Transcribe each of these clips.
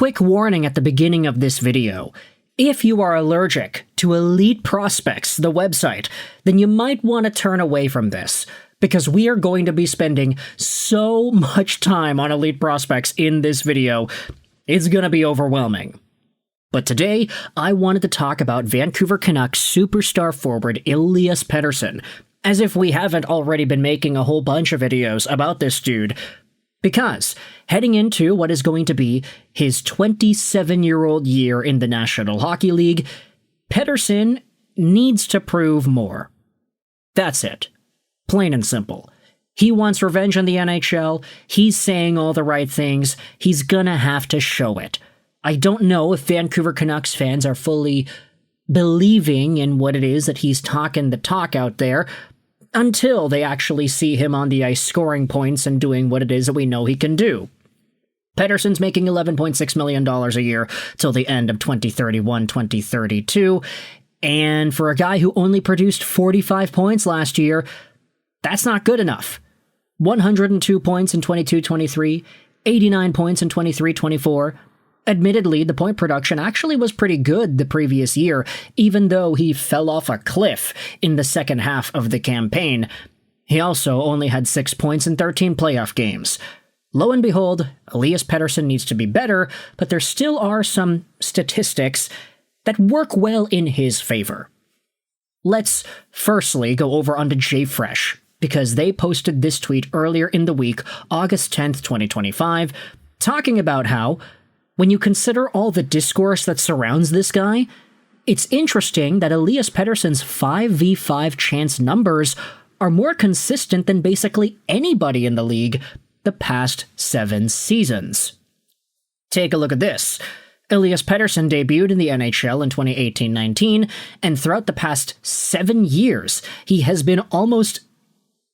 quick warning at the beginning of this video. If you are allergic to Elite Prospects, the website, then you might want to turn away from this, because we are going to be spending so much time on Elite Prospects in this video, it's going to be overwhelming. But today, I wanted to talk about Vancouver Canucks superstar forward Elias Pettersson, as if we haven't already been making a whole bunch of videos about this dude. Because, heading into what is going to be his 27-year-old year in the National Hockey League, Pettersson needs to prove more. That's it. Plain and simple. He wants revenge on the NHL, he's saying all the right things, he's gonna have to show it. I don't know if Vancouver Canucks fans are fully believing in what it is that he's talking the talk out there, until they actually see him on the ice scoring points and doing what it is that we know he can do. Pettersson's making $11.6 million a year till the end of 2031-2032, and for a guy who only produced 45 points last year, that's not good enough. 102 points in 22-23, 89 points in 23-24. Admittedly, the point production actually was pretty good the previous year, even though he fell off a cliff in the second half of the campaign. He also only had 6 points in 13 playoff games. Lo and behold, Elias Pettersson needs to be better, but there still are some statistics that work well in his favor. Let's firstly go over onto JFresh, because they posted this tweet earlier in the week, August 10th, 2025, talking about how, when you consider all the discourse that surrounds this guy, it's interesting that Elias Pettersson's 5v5 chance numbers are more consistent than basically anybody in the league the past 7 seasons. Take a look at this. Elias Pettersson debuted in the NHL in 2018-19, and throughout the past 7 years, he has been almost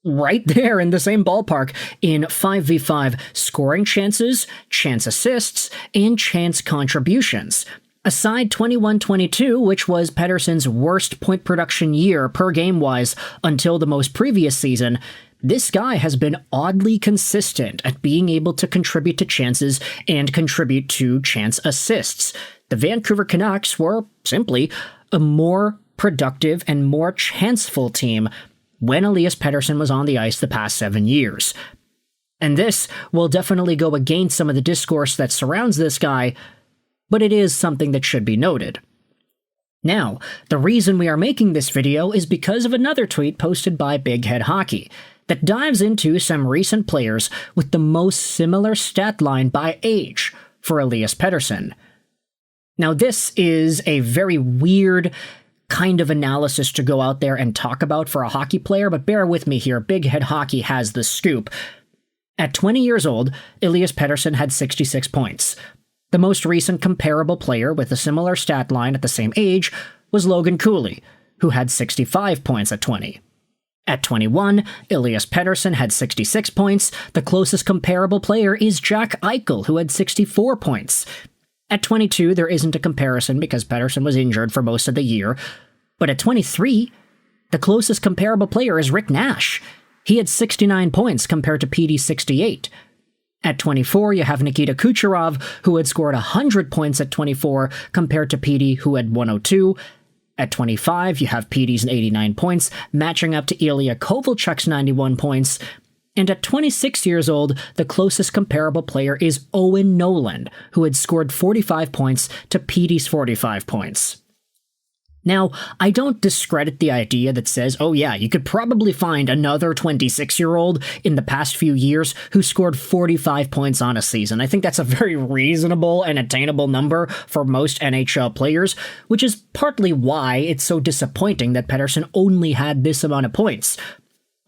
right there in the same ballpark in 5v5 scoring chances, chance assists, and chance contributions. Aside 21-22, which was Pettersson's worst point production year per game-wise until the most previous season, this guy has been oddly consistent at being able to contribute to chances and contribute to chance assists. The Vancouver Canucks were simply a more productive and more chanceful team when Elias Pettersson was on the ice the past 7 years. And this will definitely go against some of the discourse that surrounds this guy, but it is something that should be noted. Now, the reason we are making this video is because of another tweet posted by Big Head Hockey that dives into some recent players with the most similar stat line by age for Elias Pettersson. Now, this is a very weird kind of analysis to go out there and talk about for a hockey player, but bear with me here, Big Head Hockey has the scoop. At 20 years old, Elias Pettersson had 66 points. The most recent comparable player with a similar stat line at the same age was Logan Cooley, who had 65 points at 20. At 21, Elias Pettersson had 66 points. The closest comparable player is Jack Eichel, who had 64 points. At 22, there isn't a comparison because Pettersson was injured for most of the year. But at 23, the closest comparable player is Rick Nash. He had 69 points compared to Petey's 68. At 24, you have Nikita Kucherov, who had scored 100 points at 24 compared to Petey, who had 102. At 25, you have Petey's 89 points, matching up to Ilya Kovalchuk's 91 points. And at 26 years old, the closest comparable player is Owen Nolan, who had scored 45 points to Petey's 45 points. Now, I don't discredit the idea that says, oh yeah, you could probably find another 26-year-old in the past few years who scored 45 points on a season. I think that's a very reasonable and attainable number for most NHL players, which is partly why it's so disappointing that Pettersson only had this amount of points.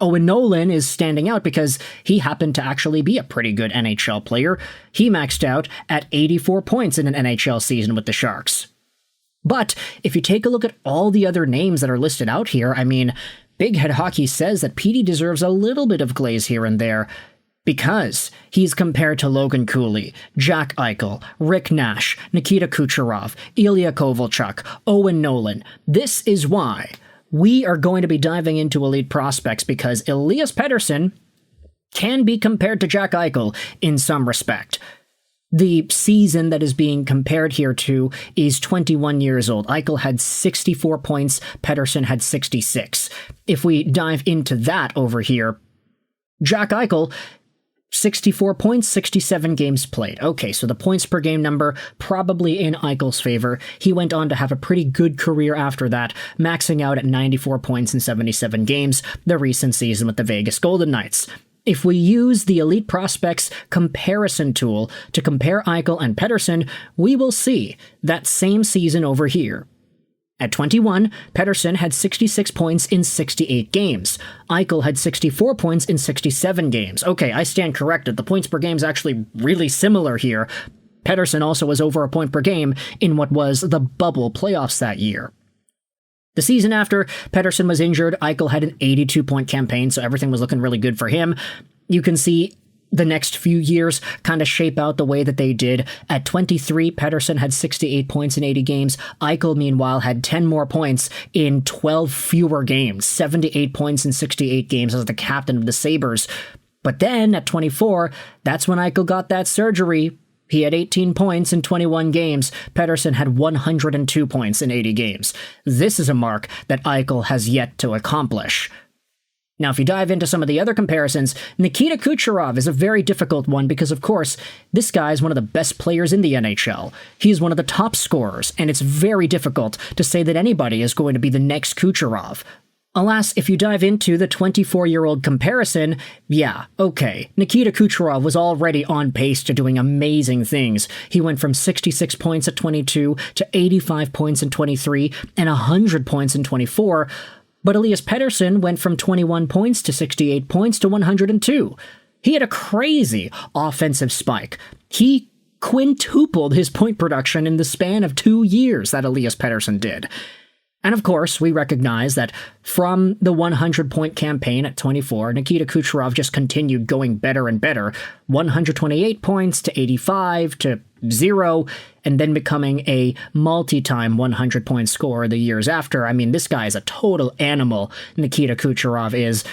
Owen Nolan is standing out because he happened to actually be a pretty good NHL player. He maxed out at 84 points in an NHL season with the Sharks. But if you take a look at all the other names that are listed out here, I mean, Big Head Hockey says that Petey deserves a little bit of glaze here and there because he's compared to Logan Cooley, Jack Eichel, Rick Nash, Nikita Kucherov, Ilya Kovalchuk, Owen Nolan. This is why we are going to be diving into elite prospects, because Elias Pettersson can be compared to Jack Eichel in some respect. The season that is being compared here to is 21 years old. Eichel had 64 points, Pettersson had 66. If we dive into that over here, Jack Eichel, 64 points, 67 games played. Okay, so the points per game number probably in Eichel's favor. He went on to have a pretty good career after that, maxing out at 94 points in 77 games the recent season with the Vegas Golden Knights. If we use the Elite Prospects comparison tool to compare Eichel and Pettersson, we will see that same season over here. At 21, Pettersson had 66 points in 68 games. Eichel had 64 points in 67 games. Okay, I stand corrected. The points per game is actually really similar here. Pettersson also was over a point per game in what was the bubble playoffs that year. The season after Pettersson was injured, Eichel had an 82-point campaign, so everything was looking really good for him. You can see the next few years kind of shape out the way that they did. At 23, Pettersson had 68 points in 80 games. Eichel, meanwhile, had 10 more points in 12 fewer games, 78 points in 68 games as the captain of the Sabres. But then, at 24, that's when Eichel got that surgery. He had 18 points in 21 games. Pettersson had 102 points in 80 games. This is a mark that Eichel has yet to accomplish. Now, if you dive into some of the other comparisons, Nikita Kucherov is a very difficult one because, of course, this guy is one of the best players in the NHL. He is one of the top scorers, and it's very difficult to say that anybody is going to be the next Kucherov. Alas, if you dive into the 24-year-old comparison, yeah, okay, Nikita Kucherov was already on pace to doing amazing things. He went from 66 points at 22 to 85 points in 23 and 100 points in 24, but Elias Pettersson went from 21 points to 68 points to 102. He had a crazy offensive spike. He quintupled his point production in the span of 2 years, that Elias Pettersson did. And of course, we recognize that from the 100-point campaign at 24, Nikita Kucherov just continued going better and better. 128 points to 85 to 0, and then becoming a multi-time 100-point scorer the years after. I mean, this guy is a total animal, Nikita Kucherov is.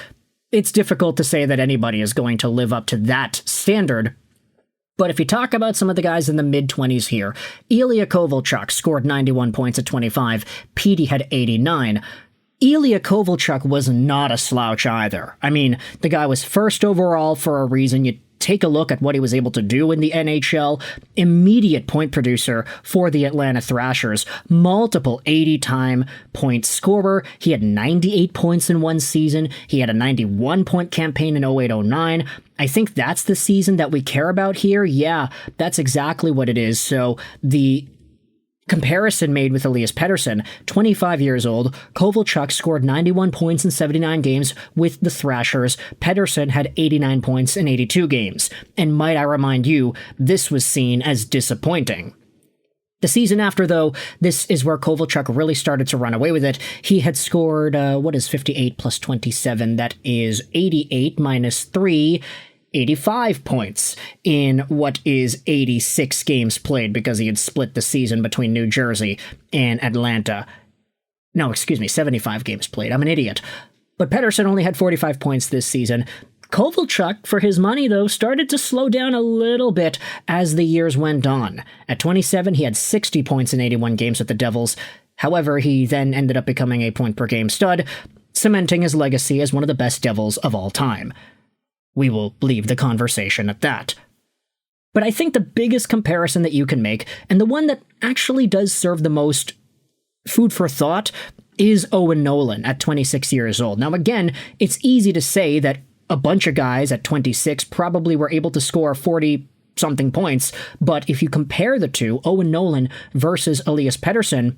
It's difficult to say that anybody is going to live up to that standard. But if you talk about some of the guys in the mid-20s here, Ilya Kovalchuk scored 91 points at 25. Petey had 89. Ilya Kovalchuk was not a slouch either. I mean, the guy was first overall for a reason. You take a look at what he was able to do in the NHL. Immediate point producer for the Atlanta Thrashers. Multiple 80-time point scorer. He had 98 points in one season. He had a 91-point campaign in 08-09. I think that's the season that we care about here. Yeah, that's exactly what it is. So the comparison made with Elias Pettersson, 25 years old, Kovalchuk scored 91 points in 79 games with the Thrashers. Pettersson had 89 points in 82 games. And might I remind you, this was seen as disappointing. The season after, though, this is where Kovalchuk really started to run away with it. He had scored, 58 plus 27? That is 88 minus 3, 85 points in what is 86 games played because he had split the season between New Jersey and Atlanta. No, excuse me, 75 games played. I'm an idiot. But Pettersson only had 45 points this season. Kovalchuk, for his money, though, started to slow down a little bit as the years went on. At 27, he had 60 points in 81 games with the Devils. However, he then ended up becoming a point-per-game stud, cementing his legacy as one of the best Devils of all time. We will leave the conversation at that. But I think the biggest comparison that you can make, and the one that actually does serve the most food for thought, is Owen Nolan at 26 years old. Now, again, it's easy to say that a bunch of guys at 26 probably were able to score 40-something points, but if you compare the two, Owen Nolan versus Elias Pettersson,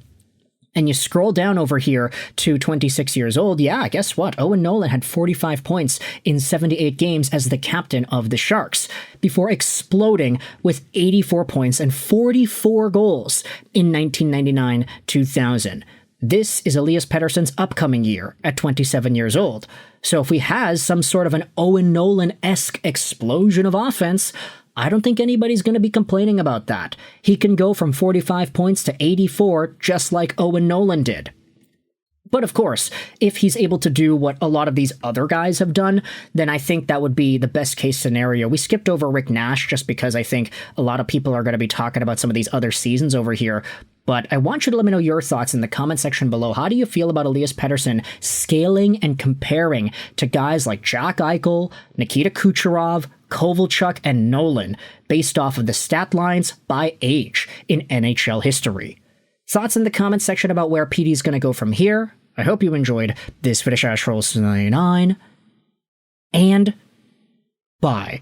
and you scroll down over here to 26 years old, yeah, guess what? Owen Nolan had 45 points in 78 games as the captain of the Sharks, before exploding with 84 points and 44 goals in 1999-2000. This is Elias Pettersson's upcoming year at 27 years old. So if he has some sort of an Owen Nolan-esque explosion of offense, I don't think anybody's going to be complaining about that. He can go from 45 points to 84 just like Owen Nolan did. But of course, if he's able to do what a lot of these other guys have done, then I think that would be the best case scenario. We skipped over Rick Nash just because I think a lot of people are going to be talking about some of these other seasons over here. But I want you to let me know your thoughts in the comment section below. How do you feel about Elias Pettersson scaling and comparing to guys like Jack Eichel, Nikita Kucherov, Kovalchuk, and Nolan based off of the stat lines by age in NHL history? Thoughts in the comment section about where PD's going to go from here. I hope you enjoyed this Finnish Ash Rolls 99, and bye.